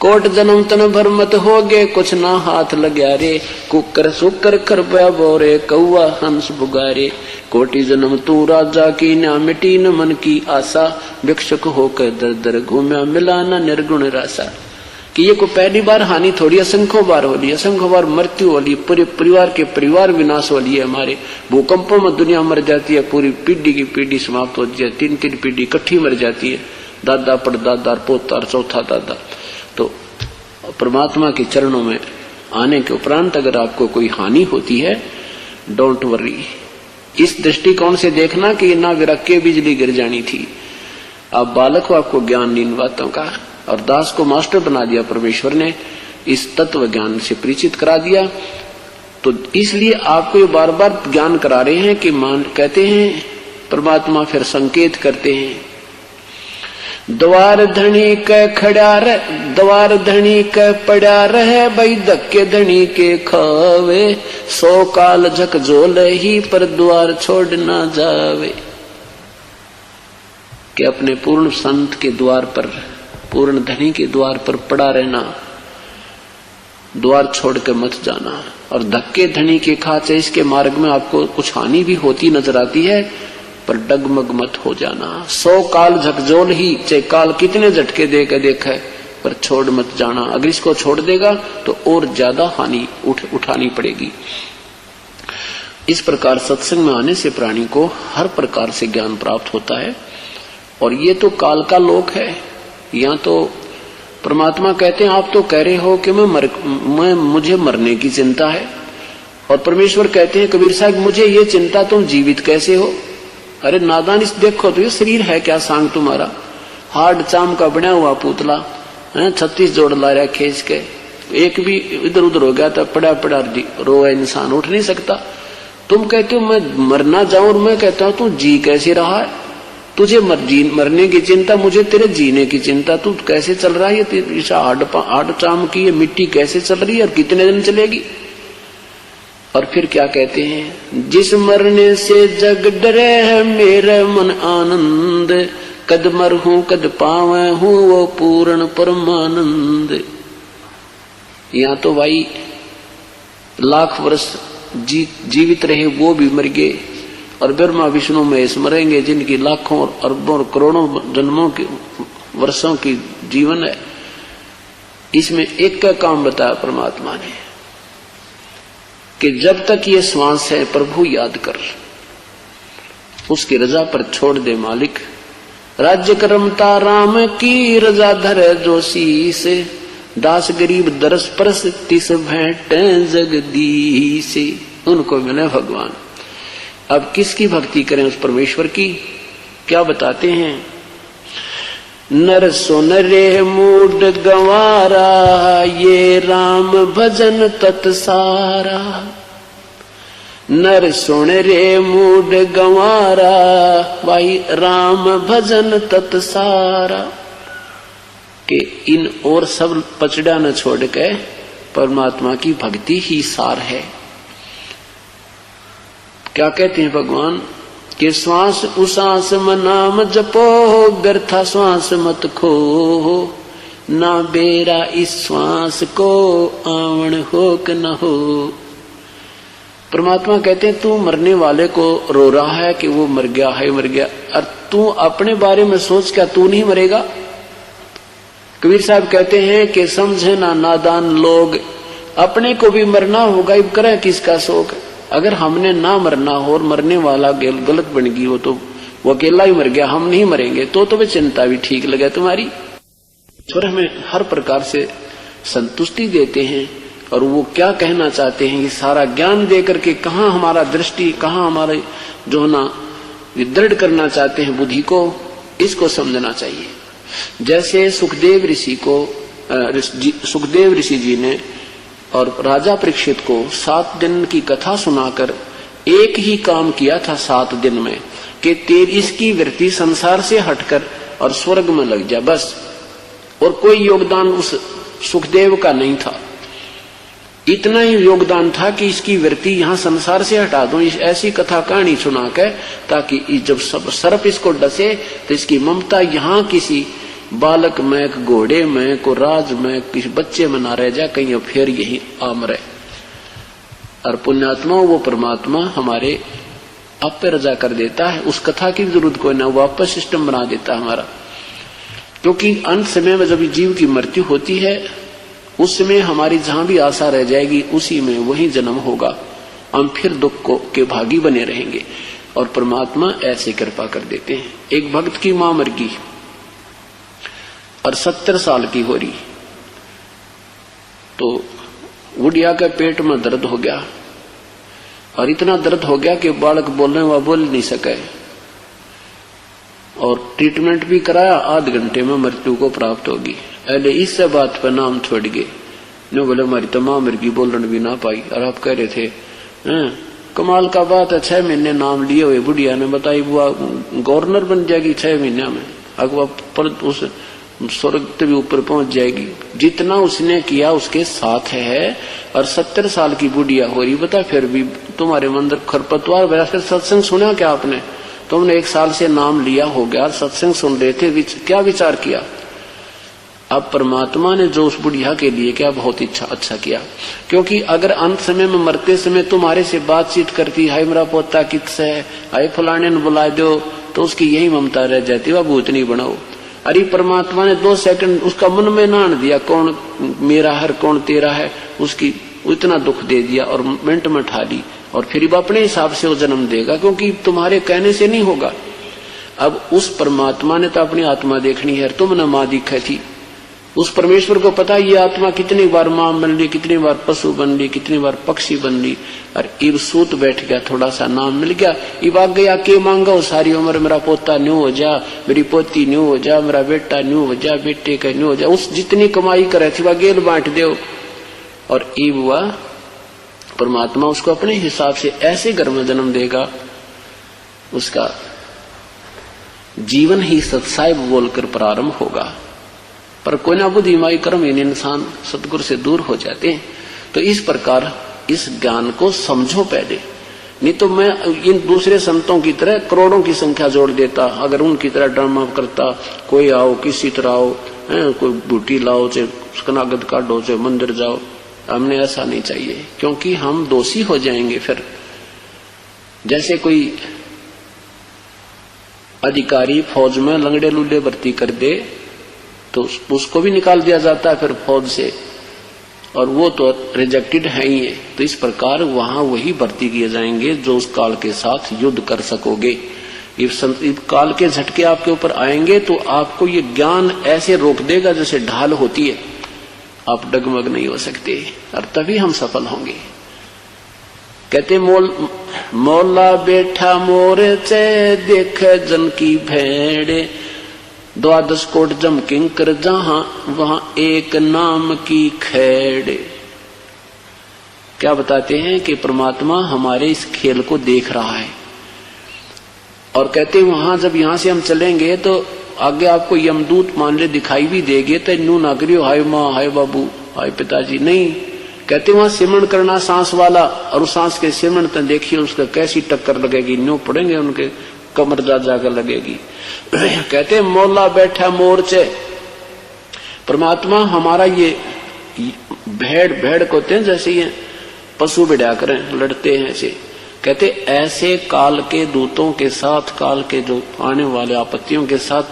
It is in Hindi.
कोट जन्म तन भर मत होगे, कुछ ना हाथ लग्या रे। कुकर सुकर खरबा बोरे, कौआ हंस बुगारे। कोटि जन्म तू राजा की, ना मिटी न मन की आशा। भिक्षुक होकर दर दर घूम्या, मिला न निर्गुण रासा। कि ये को पहली बार हानि थोड़ी, असंख्यों बार हो रही, असंख्यों बार मृत्यु हो रही, पूरे परिवार के परिवार विनाश हो रही है। हमारे भूकंपों में दुनिया मर जाती है, पूरी पीढ़ी की पीढ़ी समाप्त होती है, 3-3 पीढ़ी इकट्ठी मर जाती है, दादा परदादा पोता चौथा दादा। तो परमात्मा के चरणों में आने के उपरांत अगर आपको कोई हानि होती है, डोंट वरी। इस दृष्टिकोण से देखना कि ना विरक के बिजली गिर जानी थी। आप बालक हो, आपको ज्ञान इन बातों का, और दास को मास्टर बना दिया परमेश्वर ने, इस तत्व ज्ञान से परिचित करा दिया। तो इसलिए आपको ये बार बार ज्ञान करा रहे हैं कि मान कहते हैं परमात्मा, फिर संकेत करते हैं, द्वार धनी के खड़ा रह, द्वार धनी के पड़ा रहे, भाई धक्के धनी के खावे। 100 काल झकझोल ही, पर द्वार छोड़ ना जावे। कि अपने पूर्ण संत के द्वार पर, पूर्ण धनी के द्वार पर पड़ा रहना, द्वार छोड़ के मत जाना। और धक्के धनी के खाचे, इसके मार्ग में आपको कुछ हानि भी होती नजर आती है, पर डगमग मत हो जाना। 100 काल झकझोल ही, चाहे काल कितने झटके दे के देखे, पर छोड़ मत जाना। अगर इसको छोड़ देगा तो और ज्यादा हानि उठानी पड़ेगी। इस प्रकार सत्संग में आने से प्राणी को हर प्रकार से ज्ञान प्राप्त होता है। और ये तो काल का लोक है। यहाँ तो परमात्मा कहते हैं, आप तो कह रहे हो कि मुझे मरने की चिंता है, और परमेश्वर कहते हैं कबीर साहब मुझे ये चिंता, तुम जीवित कैसे हो। अरे नादान, इस देखो तो ये शरीर है क्या सांग तुम्हारा, हार्ड चाम का बना हुआ पुतला है, 36 जोड़ ला रहा खींच के, एक भी इधर उधर हो गया तो पड़ा पड़ा रोए इंसान, उठ नहीं सकता। तुम कहते हो मैं मरना जाऊं, और मैं कहता हूं तू जी कैसे रहा है। तुझे मरने की चिंता, मुझे तेरे जीने की चिंता। तू कैसे चल रहा है, ये हार्ड चाम की ये मिट्टी कैसे चल रही है, और कितने दिन चलेगी। और फिर क्या कहते हैं, जिस मरने से जग डरे है मेरे मन आनंद, कद मर हूं कद पावे हूं वो पूर्ण परमानंद। यहाँ तो भाई लाख वर्ष जीवित रहे वो भी मर गए, और ब्रह्मा विष्णु महेश मरेंगे, जिनकी लाखों और अरबों और करोड़ों जन्मों के वर्षों की जीवन है। इसमें एक का काम बताया परमात्मा ने कि जब तक ये श्वास है प्रभु याद कर, उसकी रजा पर छोड़ दे मालिक। राज्य करमता राम की रजा धरे जो शीस, दास गरीब दरस परस तिस भेंट जगदीश। उनको मिले भगवान। अब किसकी भक्ति करें, उस परमेश्वर की। क्या बताते हैं, नर सुन रे मूड गंवारा, ये राम भजन तत्सारा। नर सुन रे मूड गंवारा, भाई राम भजन तत्सारा। कि इन और सब पचड़ा न छोड़ के परमात्मा की भक्ति ही सार है। क्या कहते हैं भगवान कि श्वास उसास में नाम जपो, व्यर्था श्वास मत खो, ना बेरा इस श्वास को आवण हो कि न हो। परमात्मा कहते हैं तू मरने वाले को रो रहा है कि वो मर गया है, मर गया, और तू अपने बारे में सोच, क्या तू नहीं मरेगा। कबीर साहब कहते हैं कि समझे ना नादान लोग, अपने को भी मरना होगा, इब करे किसका शोक। अगर हमने ना मरना हो और मरने वाला गलत बन गई हो, तो वो अकेला ही मर गया, हम नहीं मरेंगे, तो वे चिंता भी ठीक लगे तुम्हारी। ईश्वर हमें हर प्रकार से संतुष्टि देते हैं, और वो क्या कहना चाहते हैं कि सारा ज्ञान देकर के कहाँ हमारा दृष्टि, कहाँ हमारे जो ना दृढ़ करना चाहते हैं बुद्धि को, इसको समझना चाहिए। जैसे सुखदेव ऋषि जी ने और राजा परीक्षित को 7 दिन की कथा सुनाकर एक ही काम किया था 7 दिन में, कि तेरी इसकी वृत्ति संसार से हटकर और स्वर्ग में लग जा, बस। और कोई योगदान उस सुखदेव का नहीं था, इतना ही योगदान था कि इसकी वृत्ति यहाँ संसार से हटा दो, ऐसी कथा कहानी सुना के, ताकि जब सब सर्प इसको डसे तो इसकी ममता यहाँ किसी बालक में, घोड़े में, को राज में, किसी बच्चे में ना रह जा, कहीं फिर यही आमरे। और पुण्यात्मा वो परमात्मा हमारे आप पे रजा कर देता है, उस कथा की जरूरत कोई ना, वापस सिस्टम बना देता है हमारा। क्योंकि अंत समय में जब जीव की मृत्यु होती है, उस समय हमारी जहां भी आशा रह जाएगी उसी में वही जन्म होगा, हम फिर दुख को के भागी बने रहेंगे। और परमात्मा ऐसे कृपा कर देते हैं। एक भक्त की मां मर गई और 70 साल की हो रही, तो गुड़िया के पेट में दर्द हो गया और इतना दर्द हो गया कि बालक बोलने वह बोल नहीं सके, और ट्रीटमेंट भी कराया, आध घंटे में मृत्यु को प्राप्त होगी। अरे इस बात पर नाम छोड़ गए, नो बोले हमारी तो मां मर गई, बोलने भी ना पाई। और आप कह रहे थे कमाल का बात है, 6 महीने नाम लिए हुए बुढ़िया ने बताई बुआ गवर्नर बन जाएगी 6 महीने में, अगवा पर उस स्वर्ग से भी ऊपर पहुंच जाएगी। जितना उसने किया उसके साथ है, और 70 साल की बुढ़िया हो रही, बता फिर भी तुम्हारे मंदिर खरपतवार वैसा। फिर सत्संग सुना क्या आपने? तुमने 1 साल से नाम लिया हो गया, सत्संग सुन रहे थे, क्या विचार किया? अब परमात्मा ने जो उस बुढ़िया के लिए क्या बहुत अच्छा किया। क्योंकि अगर अंत समय में मरते समय तुम्हारे से बातचीत करती, हाय मेरा पोता किससे है, हाय फलाने ने बुला दो, तो उसकी यही ममता रह जाती, वह भूतनी बनाओ। अरे परमात्मा ने 2 सेकंड उसका मन में नान दिया, कौन मेरा है कौन तेरा है, उसकी इतना दुख दे दिया और मिनट में ठा ली, और फिर वो अपने हिसाब से वो जन्म देगा, क्योंकि तुम्हारे कहने से नहीं होगा। अब उस परमात्मा ने तो अपनी आत्मा देखनी है, तुमने मां दिखी थी। उस परमेश्वर को पता ये आत्मा कितनी बार मां बन ली, कितनी बार पशु बन ली, कितनी बार पक्षी बन ली, और इब सूत बैठ गया, थोड़ा सा नाम मिल गया, इब आ गया के मांगा हो सारी उम्र, मेरा पोता न्यू हो जा, मेरी पोती न्यू हो जा, मेरा बेटा न्यू हो जा, बेटे का न्यू हो जा। उस जितनी कमाई करे थी वह गेल बांट दो, और इब वह परमात्मा उसको अपने हिसाब से ऐसे घर में जन्म देगा, उसका जीवन ही सत्साहिब बोलकर प्रारंभ होगा। पर कोई ना बुद्धिमाई कर्म इन इंसान सतगुरु से दूर हो जाते हैं। तो इस प्रकार इस ज्ञान को समझो पहले, नहीं तो मैं इन दूसरे संतों की तरह करोड़ों की संख्या जोड़ देता, अगर उनकी तरह ड्रामा करता, कोई आओ किसी तरह आओ, कोई बूटी लाओ, चाहे कनागत काटो, चाहे मंदिर जाओ। हमने ऐसा नहीं चाहिए, क्योंकि हम दोषी हो जाएंगे। फिर जैसे कोई अधिकारी फौज में लंगड़े लूले भर्ती कर दे तो उसको भी निकाल दिया जाता है फिर फौज से, और वो तो रिजेक्टेड है ही है। तो इस प्रकार वहां वही भर्ती किए जाएंगे जो उस काल के साथ युद्ध कर सकोगे। इस काल के झटके आपके ऊपर आएंगे तो आपको ये ज्ञान ऐसे रोक देगा जैसे ढाल होती है, आप डगमग नहीं हो सकते, और तभी हम सफल होंगे। कहते मौला बैठा मोर चे देख जन की भेड़, 12 कोट जम किंकर जहां वहां एक नाम की खेड़। क्या बताते हैं कि परमात्मा हमारे इस खेल को देख रहा है, और कहते वहां जब यहां से हम चलेंगे तो आगे आपको यमदूत मान ले दिखाई भी देंगे, तो नू ना करियो हाय माँ हाय बाबू हाय पिताजी, नहीं। कहते वहां सिमरण करना सांस वाला, और उस सांस के सिमरण तो देखिए उसका कैसी टक्कर लगेगी, न्यू पड़ेंगे उनके कमर जा जाकर लगेगी। कहते मौला बैठा मोर्चे, परमात्मा हमारा ये भेड़ को हैं जैसे ये पशु बिड़ा करें लड़ते हैं ऐसे। कहते ऐसे काल के दूतों के साथ, काल के जो आने वाले आपत्तियों के साथ